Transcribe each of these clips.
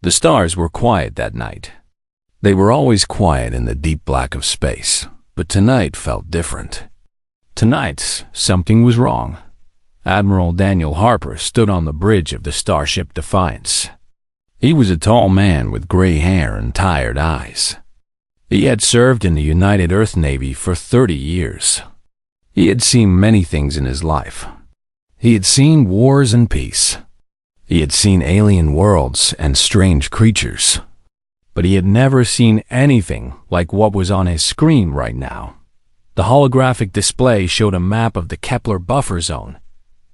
The stars were quiet that night. They were always quiet in the deep black of space, but tonight felt different. Tonight, something was wrong. Admiral Daniel Harper stood on the bridge of the starship Defiance. He was a tall man with gray hair and tired eyes. He had served in the United Earth Navy for 30 years. He had seen many things in his life. He had seen wars and peace. He had seen alien worlds and strange creatures. But he had never seen anything like what was on his screen right now. The holographic display showed a map of the Kepler buffer zone.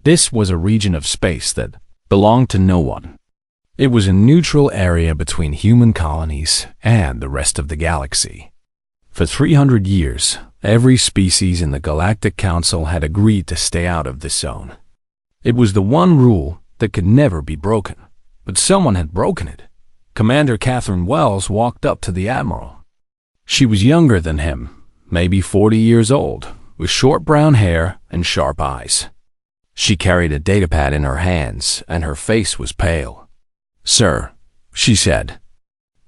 This was a region of space that belonged to no one. It was a neutral area between human colonies and the rest of the galaxy. For 300 years, every species in the Galactic Council had agreed to stay out of this zone. It was the one rule that could never be broken, but someone had broken it. Commander Catherine Wells walked up to the Admiral. She was younger than him, maybe 40 years old, with short brown hair and sharp eyes. She carried a datapad in her hands, and her face was pale. "Sir," she said,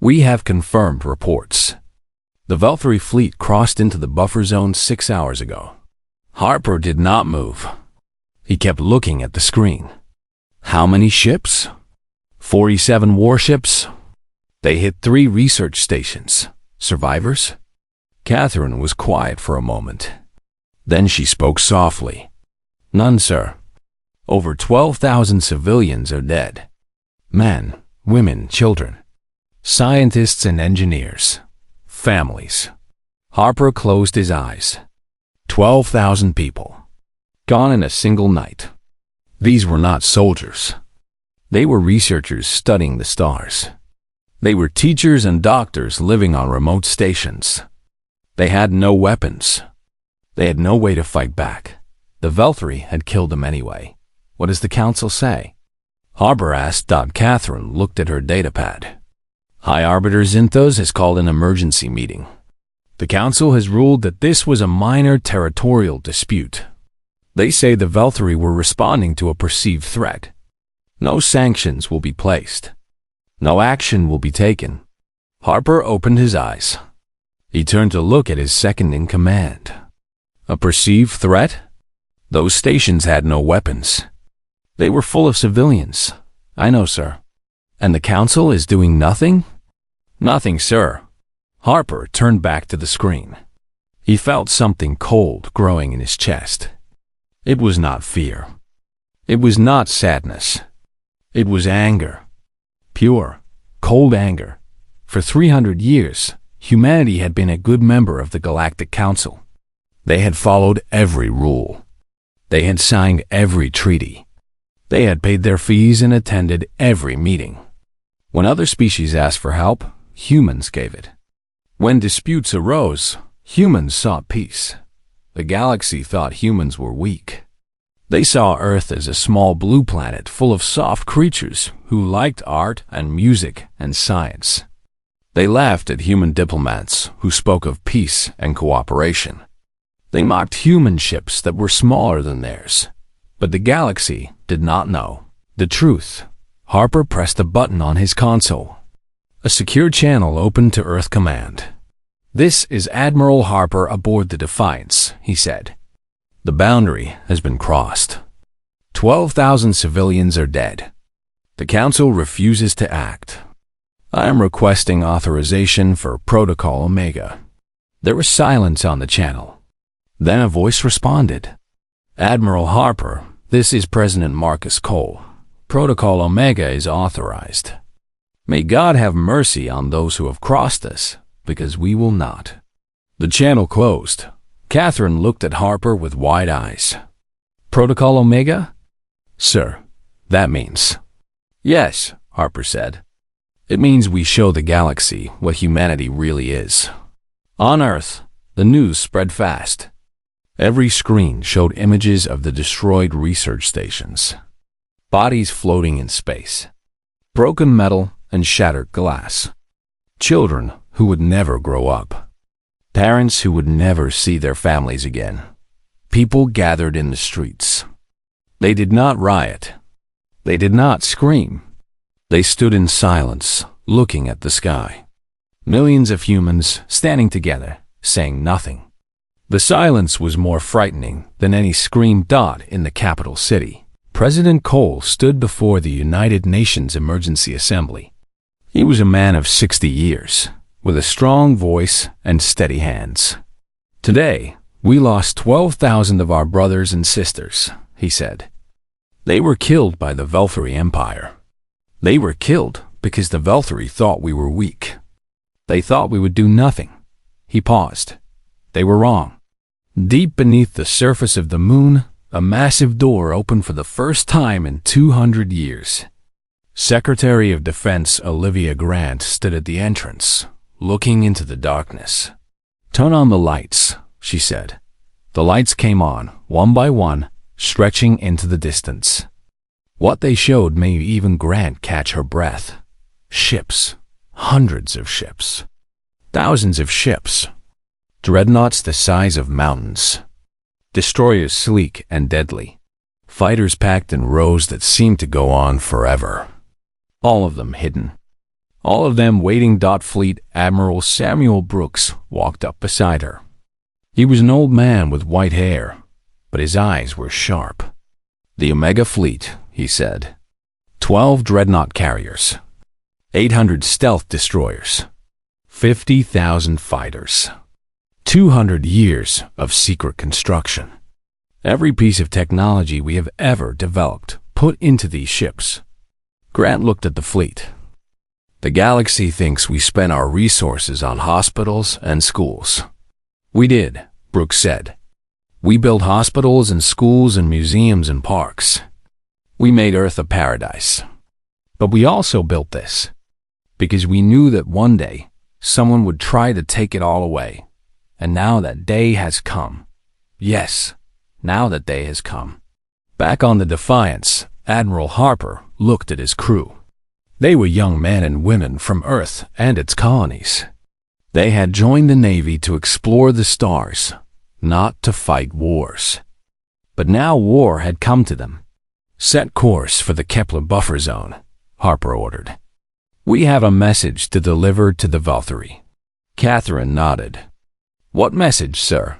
"we have confirmed reports. The Valkyrie fleet crossed into the buffer zone 6 hours ago." Harper did not move. He kept looking at the screen. How many ships? 47 warships. They hit 3 research stations. Survivors? Catherine was quiet for a moment. Then she spoke softly. "None, sir. Over 12,000 civilians are dead. Men, women, children. Scientists and engineers. Families." Harper closed his eyes. 12,000 people. Gone in a single night. These were not soldiers. They were researchers studying the stars. They were teachers and doctors living on remote stations. They had no weapons. They had no way to fight back. The Valkyrie had killed them anyway. What does the Council say? Harper asked. Catherine looked at her datapad. High Arbiter Zinthos has called an emergency meeting. The Council has ruled that this was a minor territorial dispute. They say the Valkyrie were responding to a perceived threat. No sanctions will be placed. No action will be taken. Harper opened his eyes. He turned to look at his second-in-command. A perceived threat? Those stations had no weapons. They were full of civilians. I know, sir. And the Council is doing nothing? Nothing, sir. Harper turned back to the screen. He felt something cold growing in his chest. It was not fear. It was not sadness. It was anger. Pure, cold anger. For 300 years, humanity had been a good member of the Galactic Council. They had followed every rule. They had signed every treaty. They had paid their fees and attended every meeting. When other species asked for help, humans gave it. When disputes arose, humans sought peace. The galaxy thought humans were weak. They saw Earth as a small blue planet full of soft creatures who liked art and music and science. They laughed at human diplomats who spoke of peace and cooperation. They mocked human ships that were smaller than theirs. But the galaxy did not know the truth. Harper pressed a button on his console. A secure channel opened to Earth Command. "This is Admiral Harper aboard the Defiance," he said. "The boundary has been crossed. 12,000 civilians are dead. The Council refuses to act. I am requesting authorization for Protocol Omega." There was silence on the channel. Then a voice responded. "Admiral Harper, this is President Marcus Cole. Protocol Omega is authorized. May God have mercy on those who have crossed us, because we will not." The channel closed. Catherine looked at Harper with wide eyes. "Protocol Omega?" "Sir, that means—" "Yes," Harper said. "It means we show the galaxy what humanity really is." On Earth, the news spread fast. Every screen showed images of the destroyed research stations. Bodies floating in space. Broken metal and shattered glass. Children who would never grow up. Parents who would never see their families again. People gathered in the streets. They did not riot. They did not scream. They stood in silence, looking at the sky. Millions of humans standing together, saying nothing. The silence was more frightening than any screamed dot in the capital city. President Cole stood before the United Nations Emergency Assembly. He was a man of 60 years, with a strong voice and steady hands. "Today, we lost 12,000 of our brothers and sisters," he said. "They were killed by the Velthari Empire. They were killed because the Velthari thought we were weak. They thought we would do nothing." He paused. They were wrong. Deep beneath the surface of the moon, a massive door opened for the first time in 200 years. Secretary of Defense Olivia Grant stood at the entrance, looking into the darkness. "Turn on the lights," she said. The lights came on, one by one, stretching into the distance. What they showed made even Grant catch her breath. Ships. Hundreds of ships. Thousands of ships. Dreadnoughts the size of mountains. Destroyers sleek and deadly. Fighters packed in rows that seemed to go on forever. All of them hidden. All of them waiting. Fleet Admiral Samuel Brooks walked up beside her. He was an old man with white hair, but his eyes were sharp. "The Omega Fleet," he said. 12 dreadnought carriers. 800 stealth destroyers. 50,000 fighters. 200 years of secret construction. Every piece of technology we have ever developed put into these ships. Grant looked at the fleet. "The galaxy thinks we spent our resources on hospitals and schools." "We did," Brooks said. "We built hospitals and schools and museums and parks. We made Earth a paradise. But we also built this because we knew that one day someone would try to take it all away. And now that day has come. Yes, now that day has come." Back on the Defiance, Admiral Harper looked at his crew. They were young men and women from Earth and its colonies. They had joined the Navy to explore the stars, not to fight wars. But now war had come to them. "Set course for the Kepler buffer zone," Harper ordered. "We have a message to deliver to the Velthari." Catherine nodded. "What message, sir?"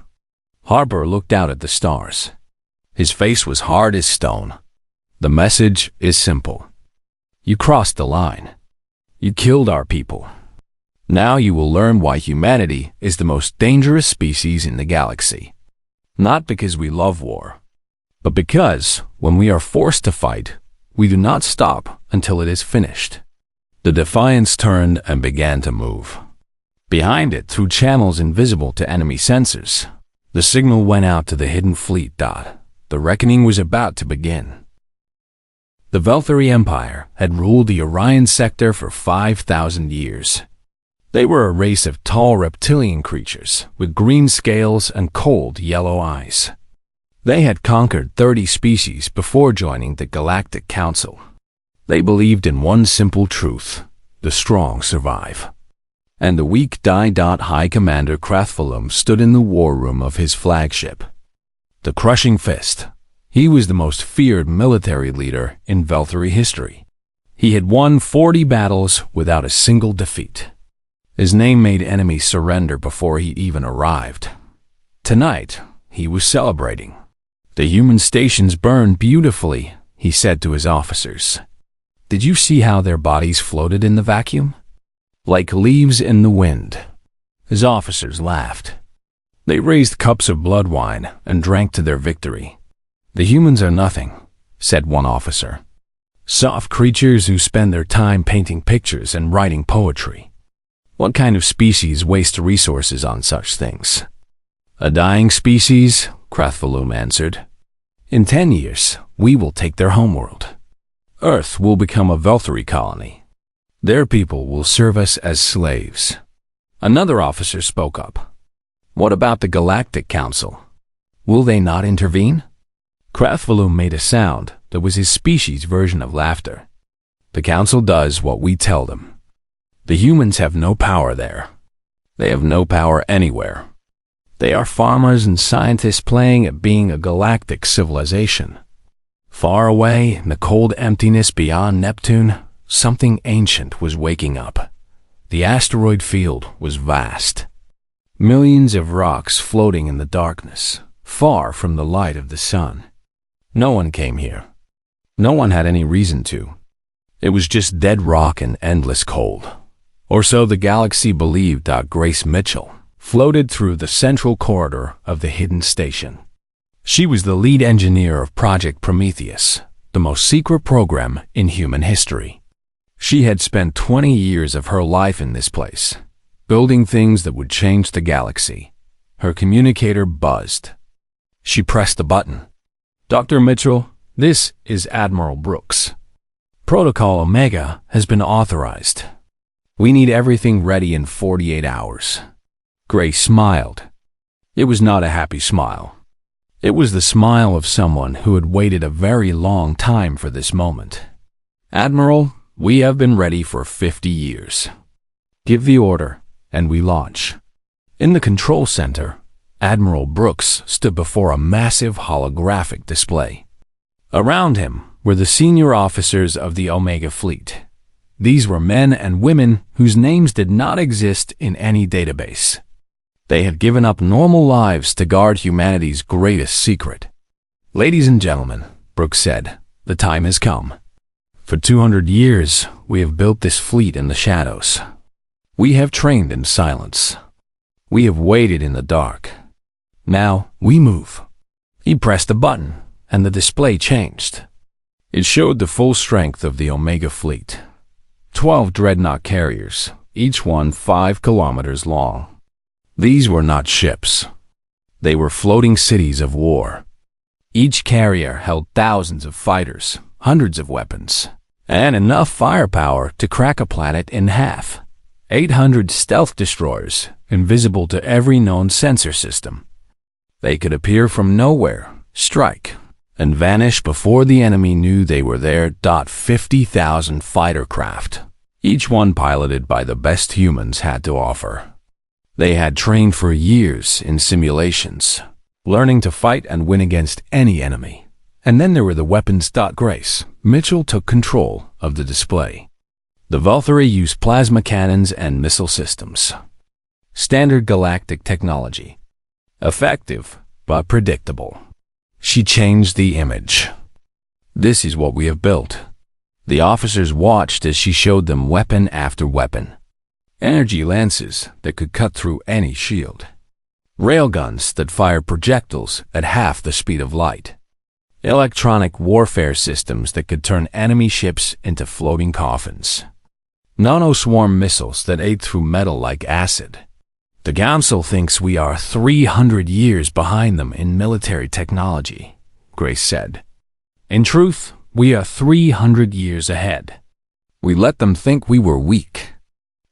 Harper looked out at the stars. His face was hard as stone. "The message is simple. You crossed the line. You killed our people. Now you will learn why humanity is the most dangerous species in the galaxy. Not because we love war, but because when we are forced to fight, we do not stop until it is finished." The Defiance turned and began to move. Behind it, through channels invisible to enemy sensors, the signal went out to the hidden fleet. The reckoning was about to begin. The Velthari Empire had ruled the Orion sector for 5,000 years. They were a race of tall reptilian creatures with green scales and cold yellow eyes. They had conquered 30 species before joining the Galactic Council. They believed in one simple truth: the strong survive. And the weak die. High Commander Krathvalum stood in the war room of his flagship. The Crushing Fist. He was the most feared military leader in Velthari history. He had won 40 battles without a single defeat. His name made enemies surrender before he even arrived. Tonight, he was celebrating. "The human stations burned beautifully," he said to his officers. "Did you see how their bodies floated in the vacuum? Like leaves in the wind." His officers laughed. They raised cups of blood wine and drank to their victory. "The humans are nothing," said one officer. "Soft creatures who spend their time painting pictures and writing poetry. What kind of species waste resources on such things?" "A dying species," Krathvalum answered. "In 10 years, we will take their homeworld. Earth will become a Velthari colony. Their people will serve us as slaves." Another officer spoke up. "What about the Galactic Council? Will they not intervene?" Krathvalum made a sound that was his species' version of laughter. "The Council does what we tell them. The humans have no power there. They have no power anywhere. They are farmers and scientists playing at being a galactic civilization. Far away in the cold emptiness beyond Neptune, something ancient was waking up. The asteroid field was vast. Millions of rocks floating in the darkness, far from the light of the sun. No one came here. No one had any reason to. It was just dead rock and endless cold. Or so the galaxy believed. Grace Mitchell floated through the central corridor of the hidden station. She was the lead engineer of Project Prometheus, the most secret program in human history. She had spent 20 years of her life in this place, building things that would change the galaxy. Her communicator buzzed. She pressed the button. "Dr. Mitchell, this is Admiral Brooks. Protocol Omega has been authorized. We need everything ready in 48 hours. Grace smiled. It was not a happy smile. It was the smile of someone who had waited a very long time for this moment. "Admiral, we have been ready for 50 years. Give the order, and we launch." In the control center, Admiral Brooks stood before a massive holographic display. Around him were the senior officers of the Omega Fleet. These were men and women whose names did not exist in any database. They had given up normal lives to guard humanity's greatest secret. "Ladies and gentlemen," Brooks said, "the time has come. For 200 years, we have built this fleet in the shadows. We have trained in silence. We have waited in the dark. Now we move." He pressed a button, and the display changed. It showed the full strength of the Omega Fleet. 12 dreadnought carriers, each one 5 kilometers long. These were not ships. They were floating cities of war. Each carrier held thousands of fighters, hundreds of weapons, and enough firepower to crack a planet in half. 800 stealth destroyers, invisible to every known sensor system. They could appear from nowhere, strike, and vanish before the enemy knew they were there. 50,000 fighter craft, each one piloted by the best humans had to offer. They had trained for years in simulations, learning to fight and win against any enemy. And then there were the weapons. Grace Mitchell took control of the display. The Valkyrie used plasma cannons and missile systems. Standard galactic technology. Effective, but predictable. She changed the image. "This is what we have built." The officers watched as she showed them weapon after weapon. Energy lances that could cut through any shield. Railguns that fired projectiles at half the speed of light. Electronic warfare systems that could turn enemy ships into floating coffins. Nanoswarm missiles that ate through metal like acid. "The Council thinks we are 300 years behind them in military technology," Grace said. "In truth, we are 300 years ahead. We let them think we were weak.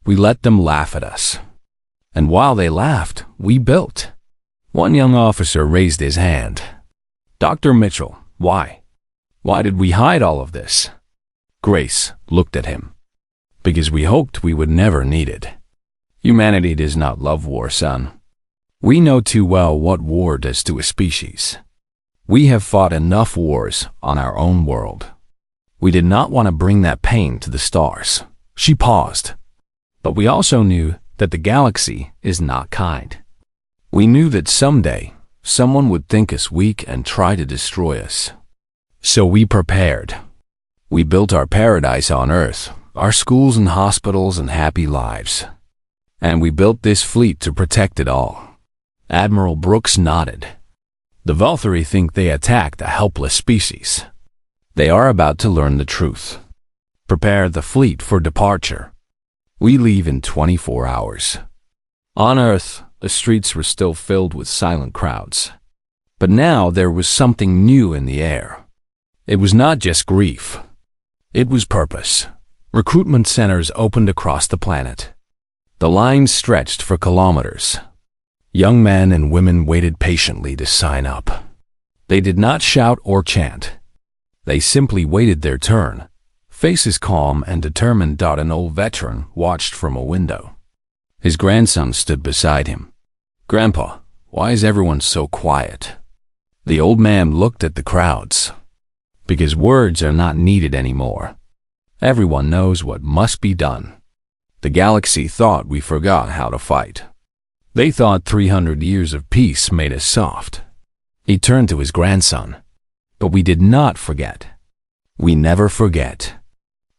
We let them laugh at us. And while they laughed, we built." One young officer raised his hand. "Dr. Mitchell, why? Why did we hide all of this?" Grace looked at him. "Because we hoped we would never need it. Humanity does not love war, son. We know too well what war does to a species. We have fought enough wars on our own world. We did not want to bring that pain to the stars." She paused. "But we also knew that the galaxy is not kind. We knew that someday someone would think us weak and try to destroy us. So we prepared. We built our paradise on Earth, our schools and hospitals and happy lives. And we built this fleet to protect it all." Admiral Brooks nodded. "The Valkyrie think they attacked a helpless species. They are about to learn the truth. Prepare the fleet for departure. We leave in 24 hours." On Earth, the streets were still filled with silent crowds. But now there was something new in the air. It was not just grief. It was purpose. Recruitment centers opened across the planet. The lines stretched for kilometers. Young men and women waited patiently to sign up. They did not shout or chant. They simply waited their turn, faces calm and determined. An old veteran watched from a window. His grandson stood beside him. "Grandpa, why is everyone so quiet?" The old man looked at the crowds. "Because words are not needed anymore. Everyone knows what must be done. The galaxy thought we forgot how to fight. They thought 300 years of peace made us soft. He turned to his grandson. But we did not forget. We never forget.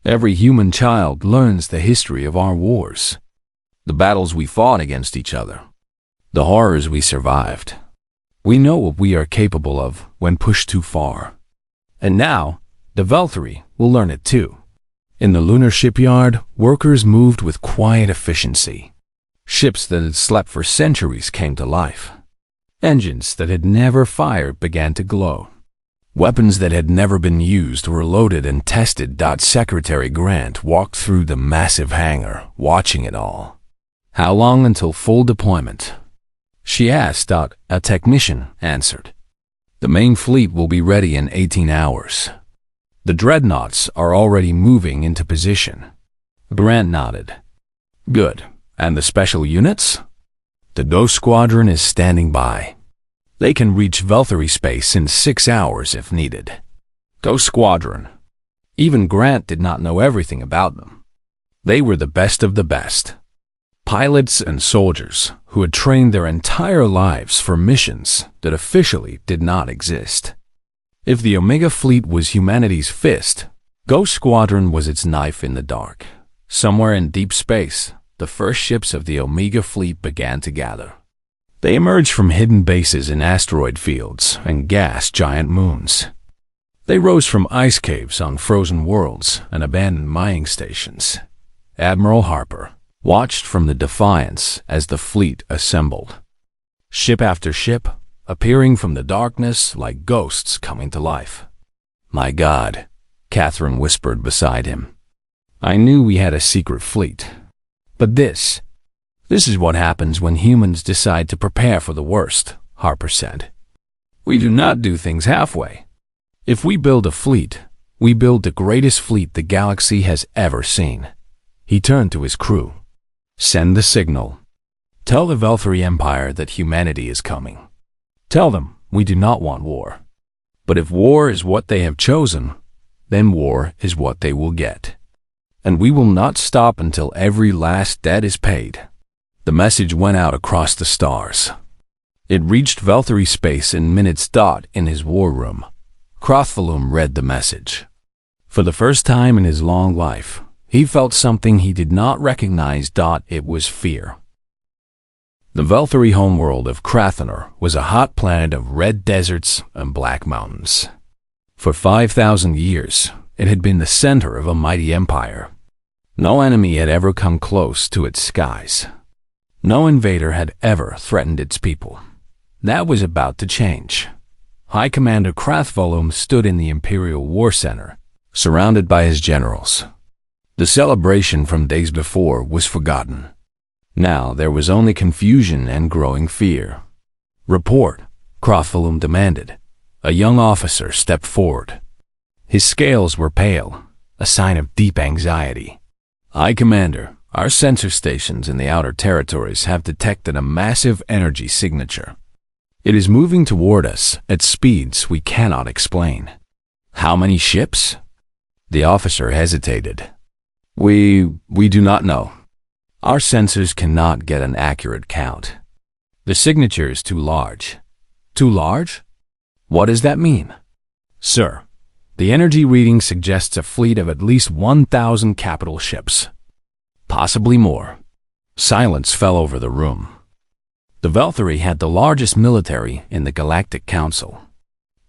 Every human child learns the history of our wars, the battles we fought against each other, the horrors we survived. We know what we are capable of when pushed too far. And now, the Valkyrie will learn it too. In the lunar shipyard, workers moved with quiet efficiency. Ships that had slept for centuries came to life. Engines that had never fired began to glow. Weapons that had never been used were loaded and tested. Secretary Grant walked through the massive hangar, watching it all. How long until full deployment? She asked. A technician answered. The main fleet will be ready in 18 hours. The dreadnoughts are already moving into position. Grant nodded. Good. And the special units? The Ghost Squadron is standing by. They can reach Valkyrie space in 6 hours if needed. Ghost Squadron. Even Grant did not know everything about them. They were the best of the best. Pilots and soldiers who had trained their entire lives for missions that officially did not exist. If the Omega Fleet was humanity's fist, Ghost Squadron was its knife in the dark. Somewhere in deep space, the first ships of the Omega Fleet began to gather. They emerged from hidden bases in asteroid fields and gas giant moons. They rose from ice caves on frozen worlds and abandoned mining stations. Admiral Harper watched from the Defiance as the fleet assembled. Ship after ship, appearing from the darkness like ghosts coming to life. My God, Catherine whispered beside him. I knew we had a secret fleet. But this is what happens when humans decide to prepare for the worst, Harper said. We do not do things halfway. If we build a fleet, we build the greatest fleet the galaxy has ever seen. He turned to his crew. Send the signal. Tell the Valkyrie Empire that humanity is coming. Tell them we do not want war. But if war is what they have chosen, then war is what they will get. And we will not stop until every last debt is paid. The message went out across the stars. It reached Valkyrie space in minutes. In his war room, Crothvalum read the message. For the first time in his long life, he felt something he did not recognize. It was fear. The Valkyrie homeworld of Krathanor was a hot planet of red deserts and black mountains. For 5,000 years, it had been the center of a mighty empire. No enemy had ever come close to its skies. No invader had ever threatened its people. That was about to change. High Commander Crothvalum stood in the Imperial War Center, surrounded by his generals. The celebration from days before was forgotten. Now there was only confusion and growing fear. Report, Crothvalum demanded. A young officer stepped forward. His scales were pale, a sign of deep anxiety. High Commander, our sensor stations in the outer territories have detected a massive energy signature. It is moving toward us at speeds we cannot explain. How many ships? The officer hesitated. We do not know. Our sensors cannot get an accurate count. The signature is too large. Too large? What does that mean? Sir, the energy reading suggests a fleet of at least 1,000 capital ships. Possibly more. Silence fell over the room. The Valkyrie had the largest military in the Galactic Council.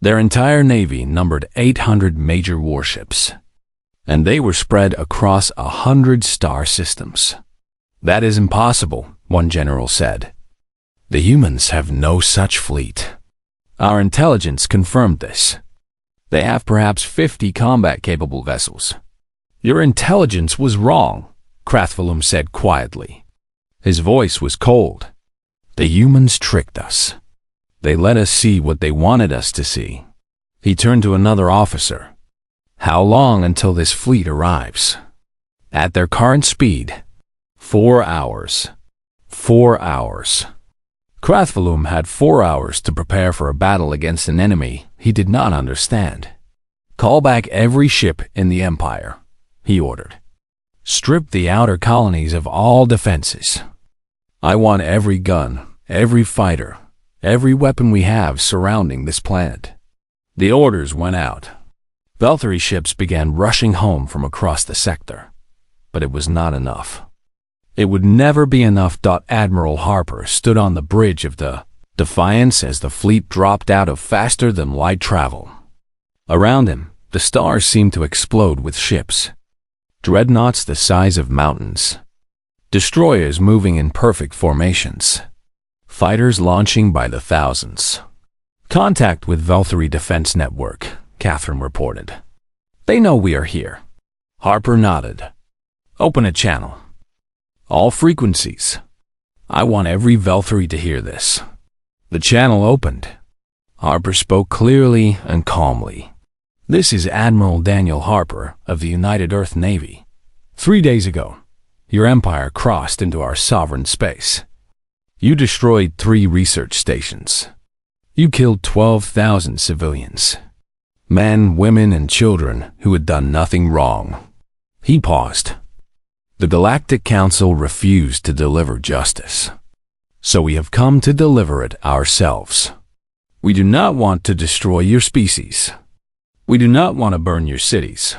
Their entire navy numbered 800 major warships, and they were spread across 100 star systems. That is impossible, one general said. The humans have no such fleet. Our intelligence confirmed this. They have perhaps 50 combat-capable vessels. Your intelligence was wrong, Crothvalum said quietly. His voice was cold. The humans tricked us. They let us see what they wanted us to see. He turned to another officer. How long until this fleet arrives? At their current speed, 4 hours. 4 hours. Crothvalum had 4 hours to prepare for a battle against an enemy he did not understand. Call back every ship in the Empire. he ordered. Strip the outer colonies of all defenses. I want every gun, every fighter, every weapon we have surrounding this planet. The orders went out. Veltari ships began rushing home from across the sector. But it was not enough. It would never be enough. Admiral Harper stood on the bridge of the Defiance as the fleet dropped out of faster-than-light travel. Around him, the stars seemed to explode with ships. Dreadnoughts the size of mountains. Destroyers moving in perfect formations. Fighters launching by the thousands. Contact with Veltari Defense Network, Catherine reported. They know we are here. Harper nodded. Open a channel. All frequencies. I want every Veltari to hear this. The channel opened. Harper spoke clearly and calmly. This is Admiral Daniel Harper of the United Earth Navy. 3 days ago, your empire crossed into our sovereign space. You destroyed 3 research stations. You killed 12,000 civilians. Men, women, and children who had done nothing wrong. He paused. The Galactic Council refused to deliver justice. So we have come to deliver it ourselves. We do not want to destroy your species. We do not want to burn your cities.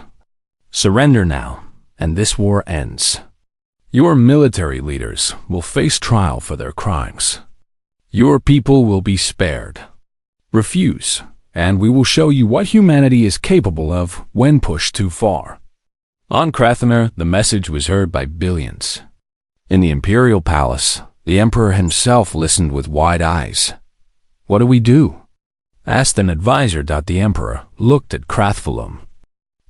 Surrender now, and this war ends. Your military leaders will face trial for their crimes. Your people will be spared. Refuse, and we will show you what humanity is capable of when pushed too far. On Krathner, the message was heard by billions. In the Imperial Palace, the Emperor himself listened with wide eyes. What do we do? Asked an advisor. The Emperor looked at Krathvalum.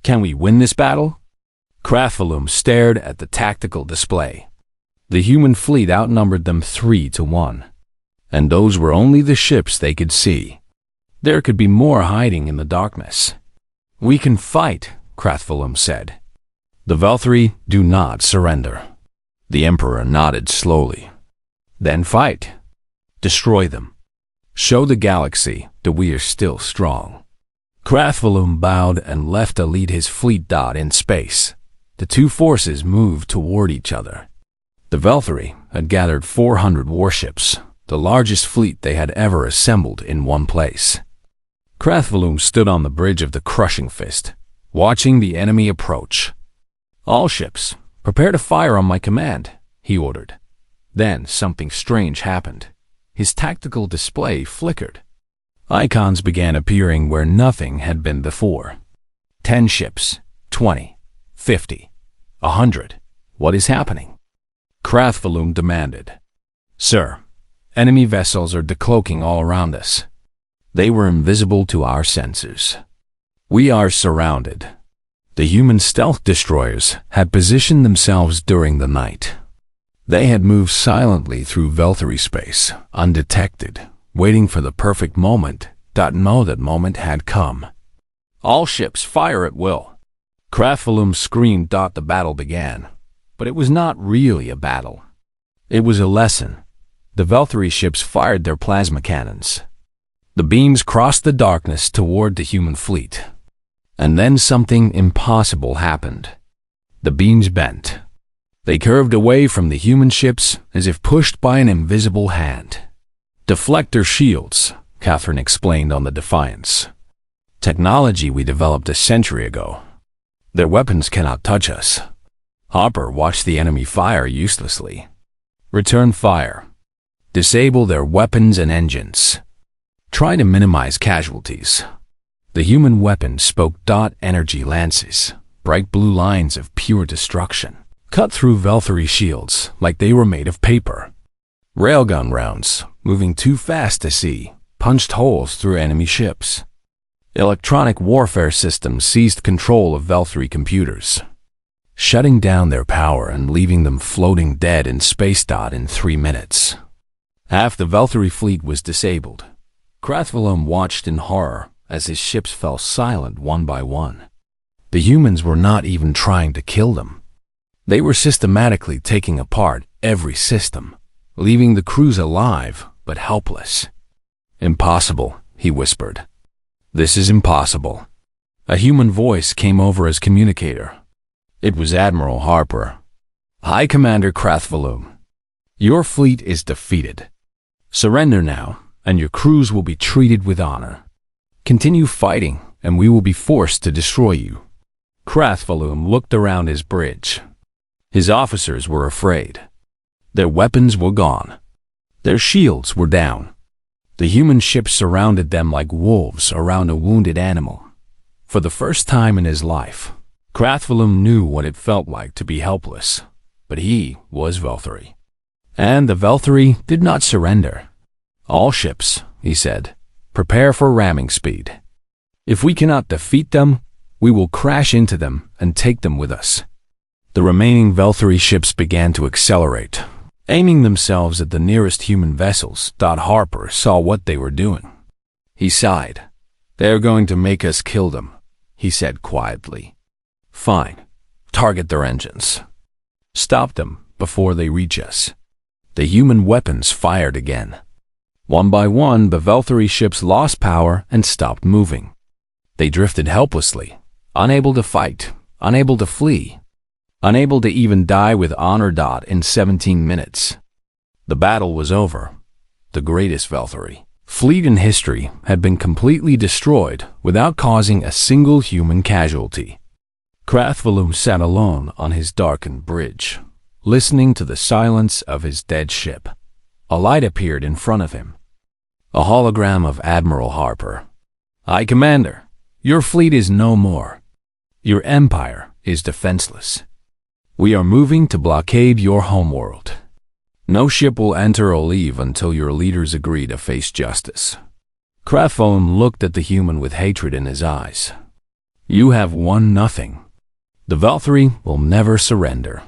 Can we win this battle? Krathvalum stared at the tactical display. The human fleet outnumbered them 3-1. And those were only the ships they could see. There could be more hiding in the darkness. We can fight, Krathvalum said. The Veltari do not surrender. The Emperor nodded slowly. Then fight. Destroy them. Show the galaxy that we are still strong. Krathvalum bowed and left to lead his fleet. In space, the two forces moved toward each other. The Veltari had gathered 400 warships, the largest fleet they had ever assembled in one place. Krathvalum stood on the bridge of the Crushing Fist, watching the enemy approach. All ships, prepare to fire on my command, he ordered. Then something strange happened. His tactical display flickered. Icons began appearing where nothing had been before. 10 ships, 20, 50, 100. What is happening? Krathvalum demanded. Sir, enemy vessels are decloaking all around us. They were invisible to our senses. We are surrounded. The human stealth destroyers had positioned themselves during the night. They had moved silently through Veltari space, undetected, waiting for the perfect moment. Know that moment had come. All ships fire at will. Krathvalum screamed. The battle began. But it was not really a battle. It was a lesson. The Veltari ships fired their plasma cannons. The beams crossed the darkness toward the human fleet. And then something impossible happened. The beams bent. They curved away from the human ships as if pushed by an invisible hand. Deflector shields, Catherine explained on the Defiance. Technology we developed a century ago. Their weapons cannot touch us. Harper watched the enemy fire uselessly. Return fire. Disable their weapons and engines. Try to minimize casualties. The human weapons spoke. Energy lances, bright blue lines of pure destruction, cut through Veltari shields like they were made of paper. Railgun rounds, moving too fast to see, punched holes through enemy ships. Electronic warfare systems seized control of Veltari computers, shutting down their power and leaving them floating dead in space. In 3 minutes. Half the Veltari fleet was disabled. Krathvalum watched in horror as his ships fell silent one by one. The humans were not even trying to kill them. They were systematically taking apart every system, leaving the crews alive but helpless. Impossible, he whispered. This is impossible. A human voice came over as communicator. It was Admiral Harper. High Commander Krathvalum, your fleet is defeated. Surrender now, and your crews will be treated with honor. Continue fighting, and we will be forced to destroy you. Krathvalum looked around his bridge. His officers were afraid. Their weapons were gone. Their shields were down. The human ships surrounded them like wolves around a wounded animal. For the first time in his life, Krathvalum knew what it felt like to be helpless. But he was Velthari. And the Velthari did not surrender. All ships, he said, prepare for ramming speed. If we cannot defeat them, we will crash into them and take them with us. The remaining Velthari ships began to accelerate, aiming themselves at the nearest human vessels. Harper saw what they were doing. He sighed. They're going to make us kill them, he said quietly. Fine. Target their engines. Stop them before they reach us. The human weapons fired again. One by one, the Velthari ships lost power and stopped moving. They drifted helplessly, unable to fight, unable to flee, unable to even die with honor. In 17 minutes, the battle was over. The greatest Velthari fleet in history had been completely destroyed without causing a single human casualty. Krathvalum sat alone on his darkened bridge, listening to the silence of his dead ship. A light appeared in front of him. A hologram of Admiral Harper. High Commander, your fleet is no more. Your empire is defenseless. We are moving to blockade your homeworld. No ship will enter or leave until your leaders agree to face justice. Krathvalum looked at the human with hatred in his eyes. You have won nothing. The Velthari will never surrender.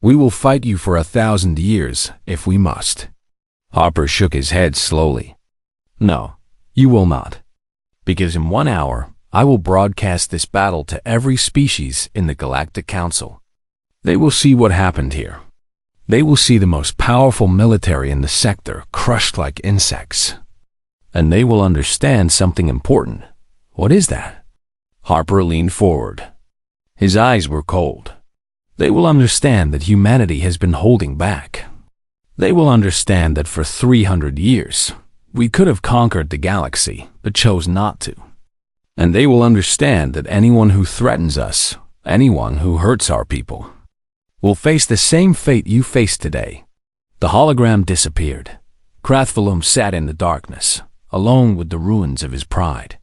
We will fight you for 1,000 years if we must. Harper shook his head slowly. No, you will not. Because in 1 hour, I will broadcast this battle to every species in the Galactic Council. They will see what happened here. They will see the most powerful military in the sector crushed like insects. And they will understand something important. What is that? Harper leaned forward. His eyes were cold. They will understand that humanity has been holding back. They will understand that for 300 years, we could have conquered the galaxy, but chose not to. And they will understand that anyone who threatens us, anyone who hurts our people, will face the same fate you face today. The hologram disappeared. Krathvalum sat in the darkness, alone with the ruins of his pride.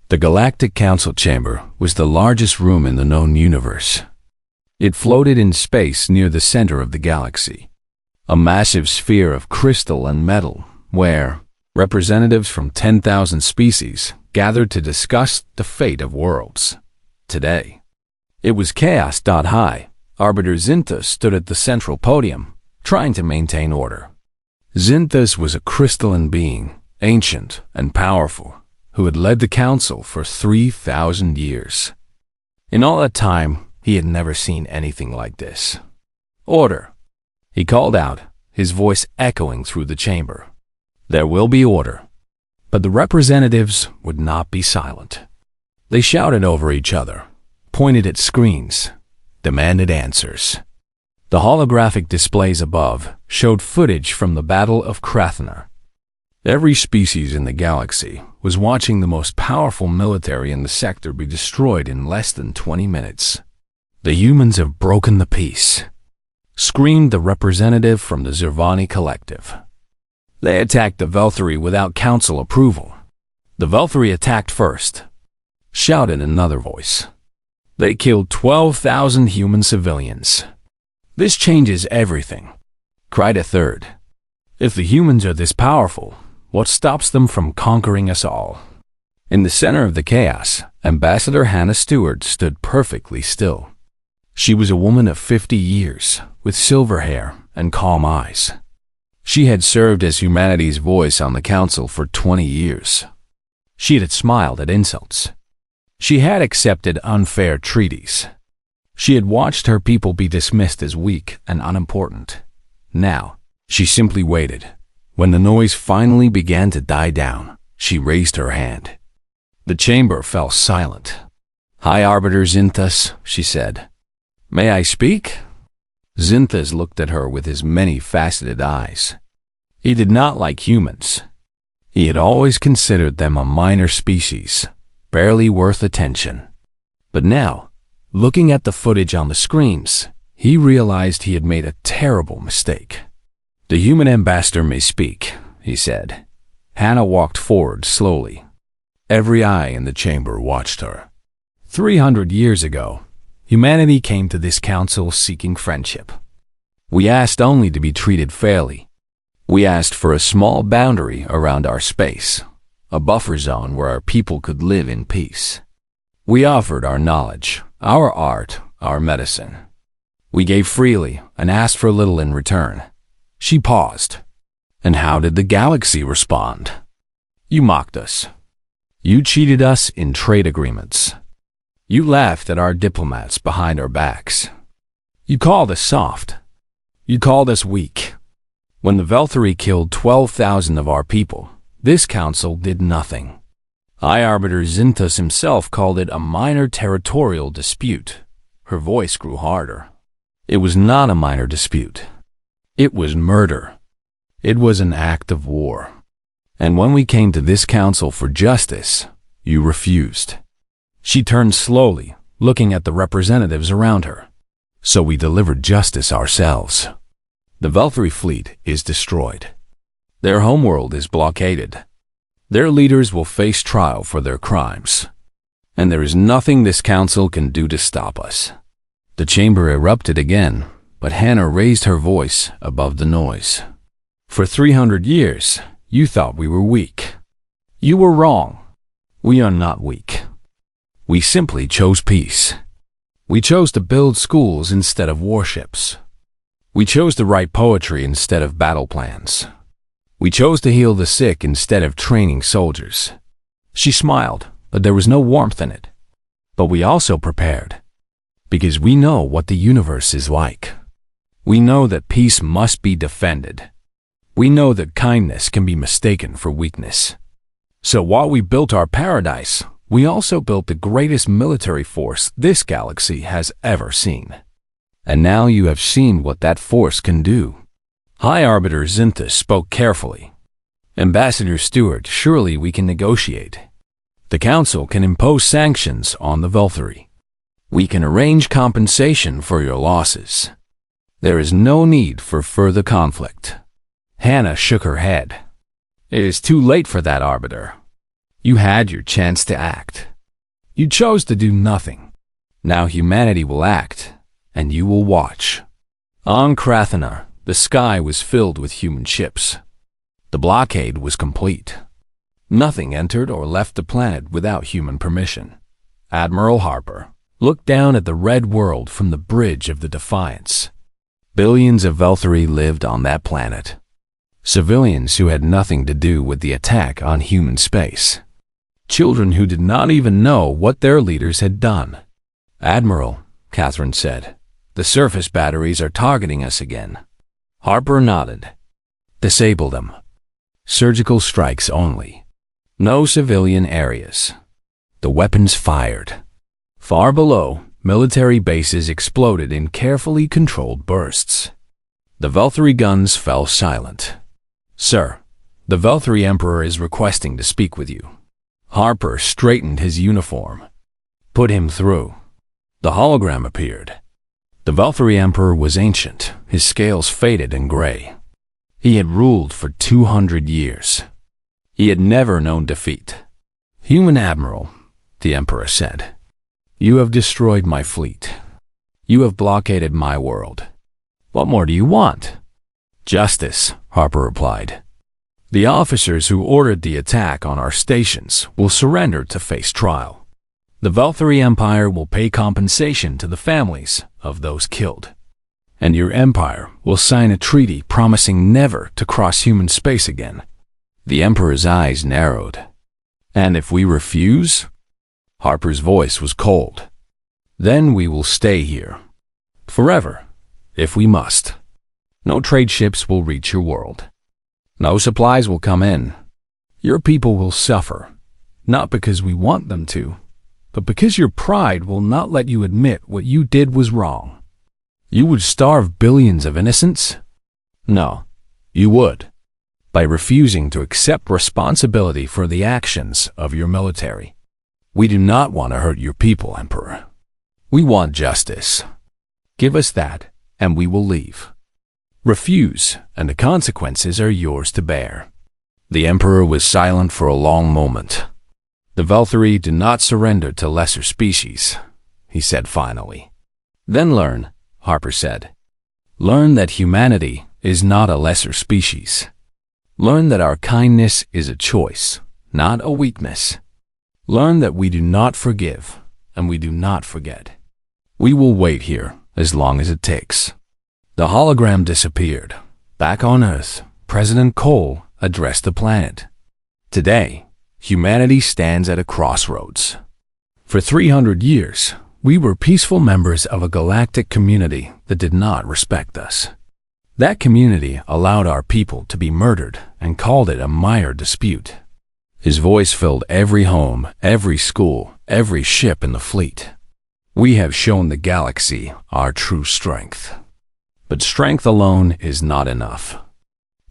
The Galactic Council chamber was the largest room in the known universe. It floated in space near the center of the galaxy, a massive sphere of crystal and metal where representatives from 10,000 species gathered to discuss the fate of worlds. Today, it was chaos. High Arbiter Zinthus stood at the central podium, trying to maintain order. Zinthus was a crystalline being, ancient and powerful, who had led the council for 3,000 years. In all that time, he had never seen anything like this. Order, he called out, his voice echoing through the chamber. There will be order. But the representatives would not be silent. They shouted over each other, pointed at screens, demanded answers. The holographic displays above showed footage from the Battle of Krathnar. Every species in the galaxy was watching the most powerful military in the sector be destroyed in less than 20 minutes. The humans have broken the peace, screamed the representative from the Zervani Collective. They attacked the Velthari without council approval. The Velthari attacked first, shouted another voice. They killed 12,000 human civilians. This changes everything, cried a third. If the humans are this powerful, what stops them from conquering us all? In the center of the chaos, Ambassador Hannah Stewart stood perfectly still. She was a woman of 50 years, with silver hair and calm eyes. She had served as humanity's voice on the council for 20 years. She had smiled at insults. She had accepted unfair treaties. She had watched her people be dismissed as weak and unimportant. Now, she simply waited. When the noise finally began to die down, she raised her hand. The chamber fell silent. High Arbiter Zinthus, she said. May I speak? Zinthus looked at her with his many-faceted eyes. He did not like humans. He had always considered them a minor species, barely worth attention. But now, looking at the footage on the screens, he realized he had made a terrible mistake. The human ambassador may speak, he said. Hannah walked forward slowly. Every eye in the chamber watched her. 300 years ago, humanity came to this council seeking friendship. We asked only to be treated fairly. We asked for a small boundary around our space, a buffer zone where our people could live in peace. We offered our knowledge, our art, our medicine. We gave freely and asked for little in return. She paused. And how did the galaxy respond? You mocked us. You cheated us in trade agreements. You laughed at our diplomats behind our backs. You called us soft. You called us weak. When the Velthari killed 12,000 of our people, this council did nothing. High Arbiter Zinthus himself called it a minor territorial dispute. Her voice grew harder. It was not a minor dispute. It was murder. It was an act of war. And when we came to this council for justice, you refused. She turned slowly, looking at the representatives around her. So we delivered justice ourselves. The Velthari fleet is destroyed. Their homeworld is blockaded. Their leaders will face trial for their crimes. And there is nothing this council can do to stop us. The chamber erupted again, but Hannah raised her voice above the noise. For 300 years, you thought we were weak. You were wrong. We are not weak. We simply chose peace. We chose to build schools instead of warships. We chose to write poetry instead of battle plans. We chose to heal the sick instead of training soldiers. She smiled, but there was no warmth in it. But we also prepared. Because we know what the universe is like. We know that peace must be defended. We know that kindness can be mistaken for weakness. So while we built our paradise, we also built the greatest military force this galaxy has ever seen. And now you have seen what that force can do. High Arbiter Zinthus spoke carefully. Ambassador Stewart, surely we can negotiate. The Council can impose sanctions on the Velthari. We can arrange compensation for your losses. There is no need for further conflict. Hannah shook her head. It is too late for that, Arbiter. You had your chance to act. You chose to do nothing. Now humanity will act, and you will watch. On Krathanar, the sky was filled with human ships. The blockade was complete. Nothing entered or left the planet without human permission. Admiral Harper looked down at the red world from the bridge of the Defiance. Billions of Velthari lived on that planet. Civilians who had nothing to do with the attack on human space. Children who did not even know what their leaders had done. Admiral, Catherine said, the surface batteries are targeting us again. Harper nodded. Disable them. Surgical strikes only. No civilian areas. The weapons fired. Far below, military bases exploded in carefully controlled bursts. The Velthari guns fell silent. Sir, the Velthari Emperor is requesting to speak with you. Harper straightened his uniform. Put him through. The hologram appeared. The Velthari Emperor was ancient, his scales faded and gray. He had ruled for 200 years. He had never known defeat. Human Admiral, the Emperor said, you have destroyed my fleet. You have blockaded my world. What more do you want? Justice, Harper replied. The officers who ordered the attack on our stations will surrender to face trial. The Velthari Empire will pay compensation to the families of those killed. And your empire will sign a treaty promising never to cross human space again. The Emperor's eyes narrowed. And if we refuse? Harper's voice was cold. Then we will stay here. Forever, if we must. No trade ships will reach your world. No supplies will come in. Your people will suffer, not because we want them to, but because your pride will not let you admit what you did was wrong. You would starve billions of innocents? No, you would, by refusing to accept responsibility for the actions of your military. We do not want to hurt your people, Emperor. We want justice. Give us that, and we will leave. Refuse, and the consequences are yours to bear. The Emperor was silent for a long moment. The Velthari do not surrender to lesser species, he said finally. Then learn, Harper said. Learn that humanity is not a lesser species. Learn that our kindness is a choice, not a weakness. Learn that we do not forgive, and we do not forget. We will wait here as long as it takes. The hologram disappeared. Back on Earth, President Cole addressed the planet. Today, humanity stands at a crossroads. For 300 years, we were peaceful members of a galactic community that did not respect us. That community allowed our people to be murdered and called it a minor dispute. His voice filled every home, every school, every ship in the fleet. We have shown the galaxy our true strength. But strength alone is not enough.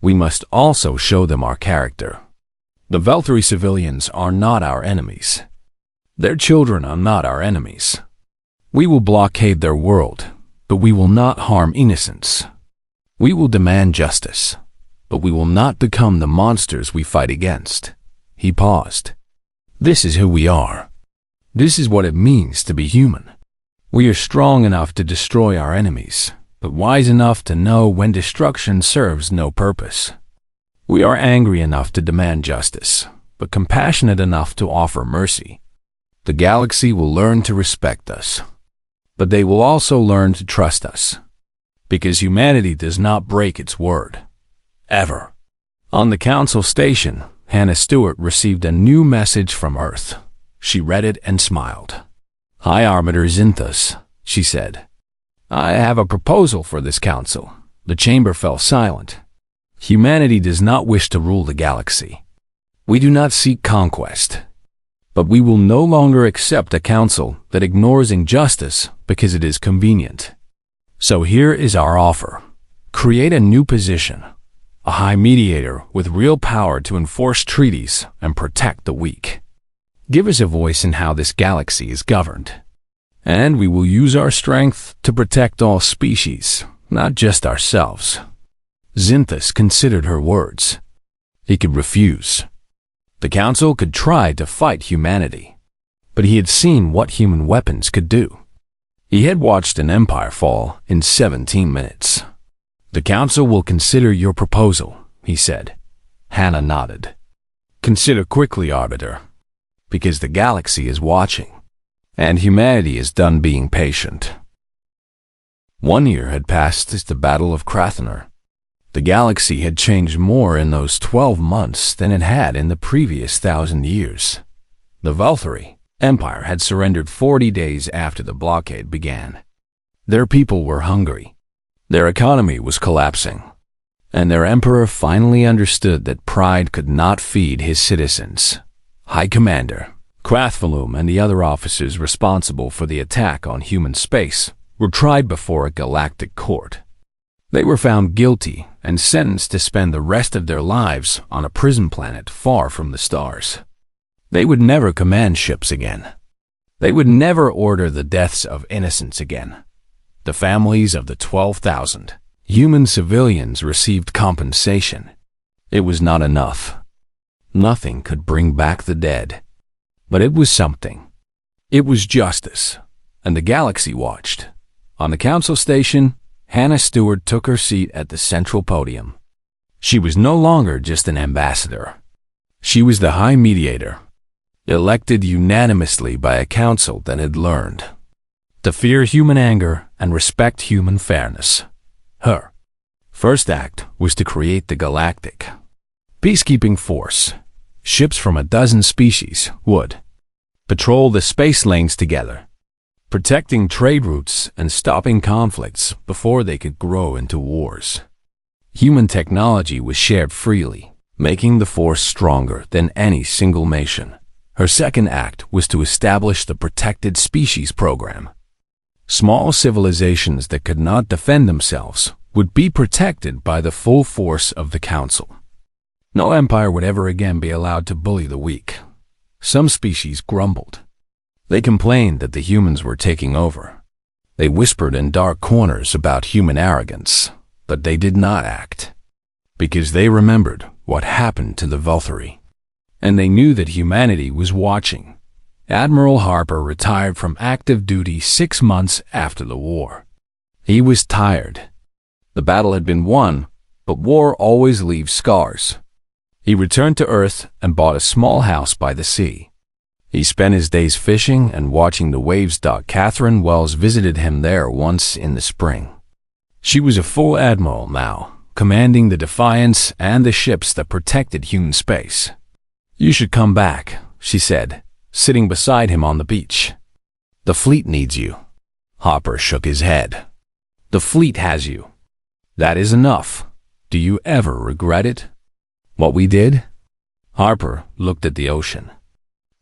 We must also show them our character. The Velthari civilians are not our enemies. Their children are not our enemies. We will blockade their world, but we will not harm innocents. We will demand justice, but we will not become the monsters we fight against. He paused. This is who we are. This is what it means to be human. We are strong enough to destroy our enemies, but wise enough to know when destruction serves no purpose. We are angry enough to demand justice, but compassionate enough to offer mercy. The galaxy will learn to respect us, but they will also learn to trust us, because humanity does not break its word. Ever. On the council station, Hannah Stewart received a new message from Earth. She read it and smiled. High Arbiter Zinthus, she said. I have a proposal for this council. The chamber fell silent. Humanity does not wish to rule the galaxy. We do not seek conquest. But we will no longer accept a council that ignores injustice because it is convenient. So here is our offer. Create a new position, a high mediator with real power to enforce treaties and protect the weak. Give us a voice in how this galaxy is governed. And we will use our strength to protect all species, not just ourselves. Zinthus considered her words. He could refuse. The council could try to fight humanity, but he had seen what human weapons could do. He had watched an empire fall in 17 minutes. The council will consider your proposal, he said. Hannah nodded. Consider quickly, Arbiter, because the galaxy is watching, and humanity is done being patient. 1 year had passed since the Battle of Krathner. The galaxy had changed more in those 12 months than it had in the previous 1,000 years. The Velthari Empire had surrendered 40 days after the blockade began. Their people were hungry. Their economy was collapsing. And their emperor finally understood that pride could not feed his citizens. High Commander Krathvalum and the other officers responsible for the attack on human space were tried before a galactic court. They were found guilty and sentenced to spend the rest of their lives on a prison planet far from the stars. They would never command ships again. They would never order the deaths of innocents again. The families of the 12,000 human civilians received compensation. It was not enough. Nothing could bring back the dead. But it was something. It was justice, and the galaxy watched. On the council station, Hannah Stewart took her seat at the central podium. She was no longer just an ambassador. She was the High Mediator, elected unanimously by a council that had learned to fear human anger and respect human fairness. Her first act was to create the Galactic Peacekeeping Force. Ships from a dozen species would patrol the space lanes together, protecting trade routes and stopping conflicts before they could grow into wars. Human technology was shared freely, making the force stronger than any single nation. Her second act was to establish the Protected Species Program. Small civilizations that could not defend themselves would be protected by the full force of the Council. No empire would ever again be allowed to bully the weak. Some species grumbled. They complained that the humans were taking over. They whispered in dark corners about human arrogance, but they did not act, because they remembered what happened to the Valkyrie. And they knew that humanity was watching. Admiral Harper retired from active duty 6 months after the war. He was tired. The battle had been won, but war always leaves scars. He returned to Earth and bought a small house by the sea. He spent his days fishing and watching the waves. Catherine Wells visited him there once in the spring. She was a full admiral now, commanding the Defiance and the ships that protected human space. "You should come back," she said, sitting beside him on the beach. "The fleet needs you." Hopper shook his head. "The fleet has you. That is enough. Do you ever regret it? What we did?" Harper looked at the ocean.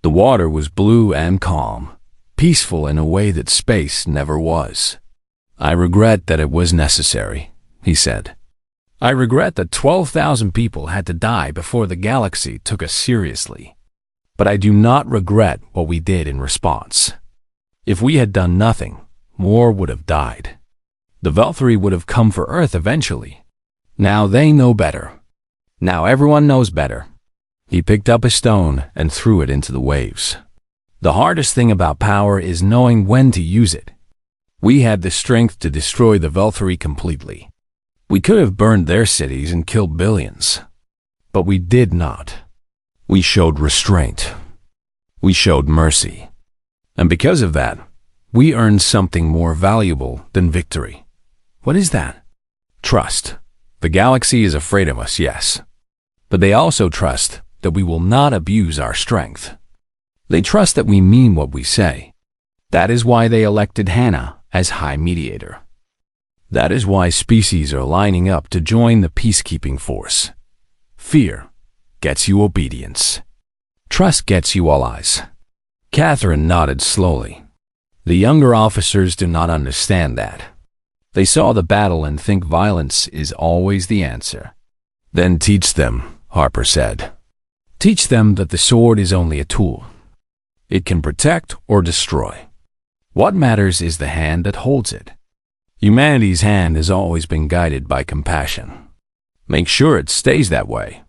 The water was blue and calm, peaceful in a way that space never was. "I regret that it was necessary," he said. "I regret that 12,000 people had to die before the galaxy took us seriously. But I do not regret what we did in response. If we had done nothing, more would have died. The Valkyrie would have come for Earth eventually. Now they know better. Now everyone knows better." He picked up a stone and threw it into the waves. "The hardest thing about power is knowing when to use it. We had the strength to destroy the Valkyrie completely. We could have burned their cities and killed billions. But we did not. We showed restraint. We showed mercy. And because of that, we earned something more valuable than victory." "What is that?" "Trust. The galaxy is afraid of us, yes. But they also trust that we will not abuse our strength. They trust that we mean what we say. That is why they elected Hannah as High Mediator. That is why species are lining up to join the peacekeeping force. Fear gets you obedience. Trust gets you allies." Catherine nodded slowly. "The younger officers do not understand that. They saw the battle and think violence is always the answer." "Then teach them," Harper said. "Teach them that the sword is only a tool. It can protect or destroy. What matters is the hand that holds it. Humanity's hand has always been guided by compassion. Make sure it stays that way."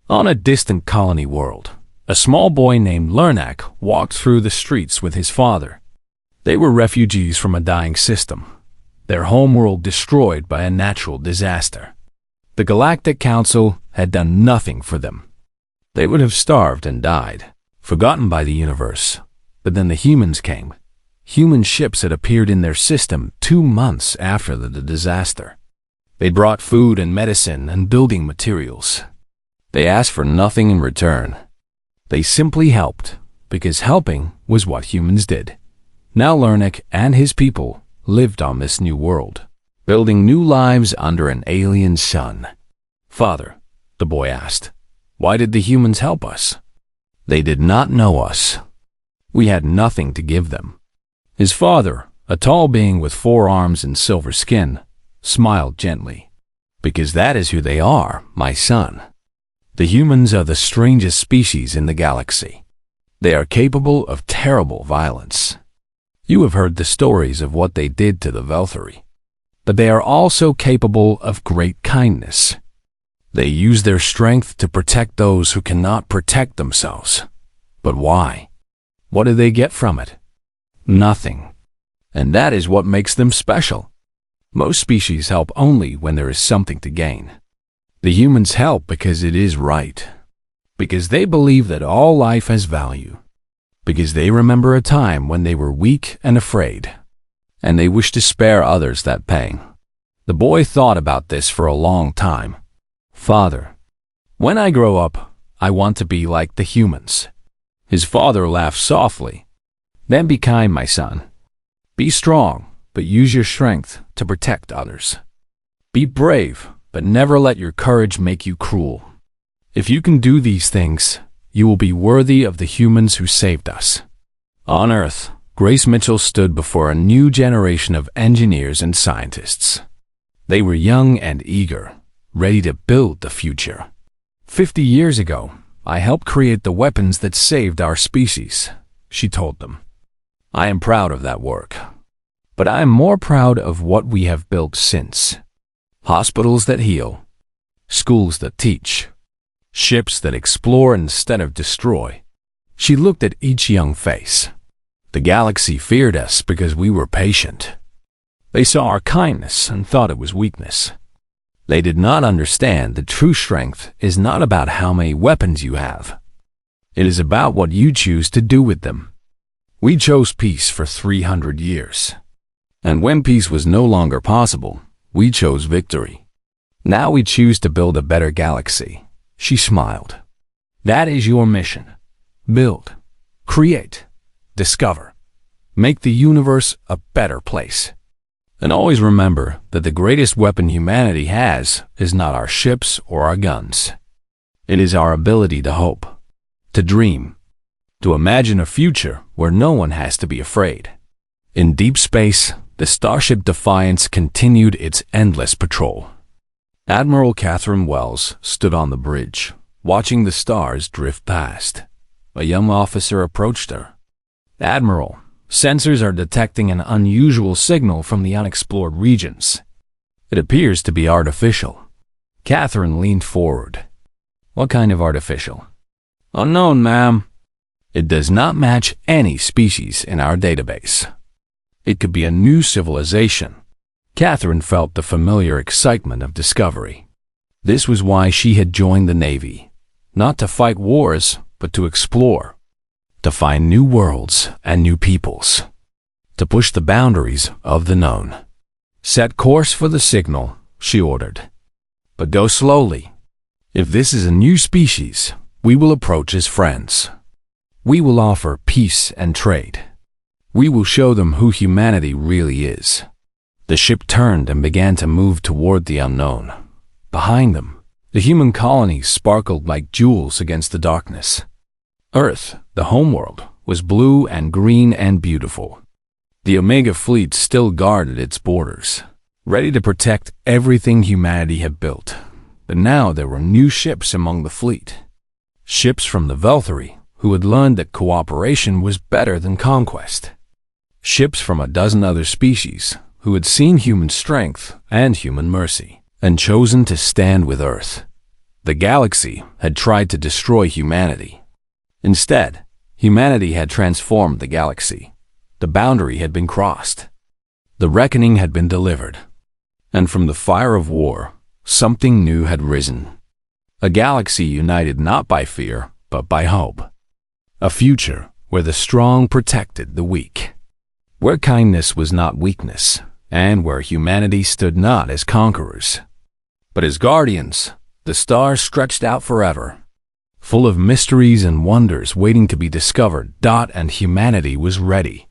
On a distant colony world, a small boy named Lernak walked through the streets with his father. They were refugees from a dying system, their homeworld destroyed by a natural disaster. The Galactic Council had done nothing for them. They would have starved and died, forgotten by the universe. But then the humans came. Human ships had appeared in their system 2 months after the disaster. They brought food and medicine and building materials. They asked for nothing in return. They simply helped, because helping was what humans did. Now Lernak and his people lived on this new world, building new lives under an alien sun. "Father," the boy asked, "why did the humans help us?" "They did not know us. We had nothing to give them." His father, a tall being with 4 arms and silver skin, smiled gently. "Because that is who they are, my son. The humans are the strangest species in the galaxy. They are capable of terrible violence. You have heard the stories of what they did to the Valkyrie. But they are also capable of great kindness. They use their strength to protect those who cannot protect themselves. But why? What do they get from it? Nothing. And that is what makes them special. Most species help only when there is something to gain. The humans help because it is right. Because they believe that all life has value. Because they remember a time when they were weak and afraid. And they wish to spare others that pain." The boy thought about this for a long time. "Father, when I grow up, I want to be like the humans." His father laughed softly. "Then be kind, my son. Be strong, but use your strength to protect others. Be brave, but never let your courage make you cruel. If you can do these things, you will be worthy of the humans who saved us. On Earth, Grace Mitchell stood before a new generation of engineers and scientists. They were young and eager, ready to build the future. 50 years ago, I helped create the weapons that saved our species, she told them. I am proud of that work. But I am more proud of what we have built since. Hospitals that heal, schools that teach, ships that explore instead of destroy. She looked at each young face. The galaxy feared us because we were patient. They saw our kindness and thought it was weakness. They did not understand that true strength is not about how many weapons you have. It is about what you choose to do with them. We chose peace for 300 years. And when peace was no longer possible, we chose victory. Now we choose to build a better galaxy. She smiled. That is your mission. Build, create, discover. Make the universe a better place. And always remember that the greatest weapon humanity has is not our ships or our guns. It is our ability to hope, to dream, to imagine a future where no one has to be afraid. In deep space, the starship Defiance continued its endless patrol. Admiral Catherine Wells stood on the bridge, watching the stars drift past. A young officer approached her. Admiral, sensors are detecting an unusual signal from the unexplored regions. It appears to be artificial. Catherine leaned forward. What kind of artificial? Unknown, ma'am. It does not match any species in our database. It could be a new civilization. Catherine felt the familiar excitement of discovery. This was why she had joined the Navy, not to fight wars, but to explore, to find new worlds and new peoples, to push the boundaries of the known. Set course for the signal, she ordered. But go slowly. If this is a new species, we will approach as friends. We will offer peace and trade. We will show them who humanity really is. The ship turned and began to move toward the unknown. Behind them, the human colonies sparkled like jewels against the darkness. Earth, the homeworld, was blue and green and beautiful. The Omega fleet still guarded its borders, ready to protect everything humanity had built. But now there were new ships among the fleet. Ships from the Velthary, who had learned that cooperation was better than conquest. Ships from a dozen other species, who had seen human strength and human mercy, and chosen to stand with Earth. The galaxy had tried to destroy humanity. Instead, humanity had transformed the galaxy. The boundary had been crossed. The reckoning had been delivered. And from the fire of war, something new had risen. A galaxy united not by fear, but by hope. A future where the strong protected the weak. Where kindness was not weakness, and where humanity stood not as conquerors, but as guardians. The stars stretched out forever, full of mysteries and wonders waiting to be discovered. And humanity was ready.